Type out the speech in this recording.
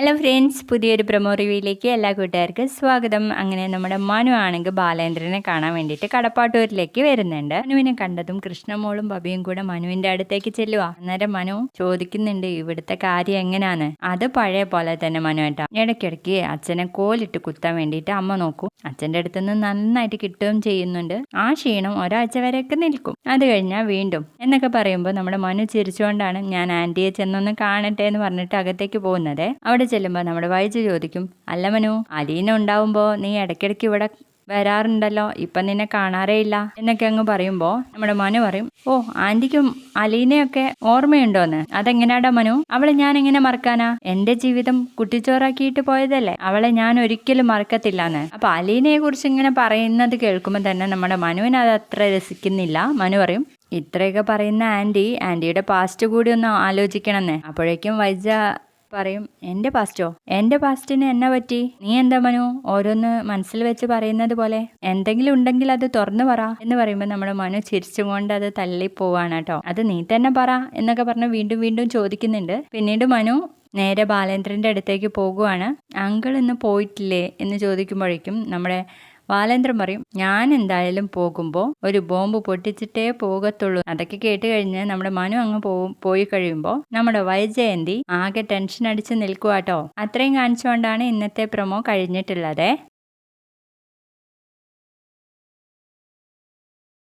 Hello friends, പുതിയൊരു promo റിവ്യൂയിലേക്ക് എല്ലാ കൂട്ടുകാർക്കും സ്വാഗതം. അങ്ങനെ നമ്മുടെ മനു ആണെങ്കിൽ ബാലേന്ദ്രനെ കാണാൻ വേണ്ടിയിട്ട് കടപ്പാട്ടൂരിലേക്ക് വരുന്നുണ്ട്. മനുവിനെ കണ്ടതും കൃഷ്ണമോളും ബബിയും കൂടെ മനുവിന്റെ അടുത്തേക്ക് ചെല്ലുക. അന്നേരം മനു ചോദിക്കുന്നുണ്ട് ഇവിടുത്തെ കാര്യം എങ്ങനെയാന്ന്. അത് പഴയ പോലെ തന്നെ മനു ഏട്ടാ. ഇടയ്ക്കിടയ്ക്ക് അച്ഛനെ കോലിട്ട് കുത്താൻ വേണ്ടിയിട്ട് അമ്മ നോക്കും. അച്ഛൻ്റെ അടുത്ത് നിന്ന് നന്നായിട്ട് കിട്ടുകയും ചെയ്യുന്നുണ്ട്. ആ ക്ഷീണം ഒരാഴ്ച വരെയൊക്കെ നിൽക്കും. അത് കഴിഞ്ഞാൽ വീണ്ടും എന്നൊക്കെ പറയുമ്പോൾ നമ്മുടെ മനു ചിരിച്ചുകൊണ്ടാണ് ഞാൻ ആന്റിയെ ചെന്നൊന്ന് കാണട്ടെ എന്ന് പറഞ്ഞിട്ട് അകത്തേക്ക് പോകുന്നത്. അവിടെ ചെല്ലുമ്പോൾ നമ്മുടെ വൈജു ചോദിക്കും, അല്ല മനു, അലീന ഉണ്ടാവുമ്പോൾ നീ ഇടയ്ക്കിടയ്ക്ക് ഇവിടെ വരാറുണ്ടല്ലോ, ഇപ്പം നിന്നെ കാണാറേ ഇല്ല എന്നൊക്കെ അങ്ങ് പറയുമ്പോൾ നമ്മുടെ മനു പറയും, ഓ ആന്റിക്കും അലീനയൊക്കെ ഓർമ്മയുണ്ടോന്ന്. അതെങ്ങനെയാടാ മനു, അവളെ ഞാൻ എങ്ങനെ മറക്കാനാ? എന്റെ ജീവിതം കുട്ടിച്ചോറാക്കിയിട്ട് പോയതല്ലേ, അവളെ ഞാൻ ഒരിക്കലും മറക്കത്തില്ലാന്ന്. അപ്പൊ അലീനയെ കുറിച്ച് ഇങ്ങനെ പറയുന്നത് കേൾക്കുമ്പോൾ തന്നെ നമ്മുടെ മനുവിന് അത് അത്ര രസിക്കുന്നില്ല. മനു പറയും, ഇത്രയൊക്കെ പറയുന്ന ആന്റിയുടെ പാസ്റ്റ് കൂടി ഒന്ന് ആലോചിക്കണമെന്ന്. അപ്പോഴേക്കും വൈജ പറയും, എൻ്റെ പാസ്റ്റിന് എന്നെ പറ്റി? നീ എന്താ മനു ഓരോന്ന് മനസ്സിൽ വെച്ച് പറയുന്നത് പോലെ? എന്തെങ്കിലും ഉണ്ടെങ്കിൽ അത് തുറന്നു പറ എന്ന് പറയുമ്പോൾ നമ്മുടെ മനു ചിരിച്ചുകൊണ്ട് അത് തള്ളിപ്പോവാണ് കേട്ടോ. അത് നീ തന്നെ പറ എന്നൊക്കെ പറഞ്ഞ് വീണ്ടും വീണ്ടും ചോദിക്കുന്നുണ്ട്. പിന്നീട് മനു നേരെ ബാലേന്ദ്രന്റെ അടുത്തേക്ക് പോകുവാണ്. അങ്കിൾ ഇന്ന് പോയിട്ടില്ലേ എന്ന് ചോദിക്കുമ്പോഴേക്കും നമ്മുടെ ബാലേന്ദ്രൻ പറയും, ഞാൻ എന്തായാലും പോകുമ്പോൾ ഒരു ബോംബ് പൊട്ടിച്ചിട്ടേ പോകത്തുള്ളൂ. അതൊക്കെ കേട്ട് കഴിഞ്ഞ് നമ്മുടെ മനു അങ്ങ് പോയി കഴിയുമ്പോൾ നമ്മുടെ വൈജയന്തി ആകെ ടെൻഷൻ അടിച്ച് നിൽക്കുക കേട്ടോ. അത്രയും കാണിച്ചുകൊണ്ടാണ് ഇന്നത്തെ പ്രൊമോ കഴിഞ്ഞിട്ടുള്ളത്.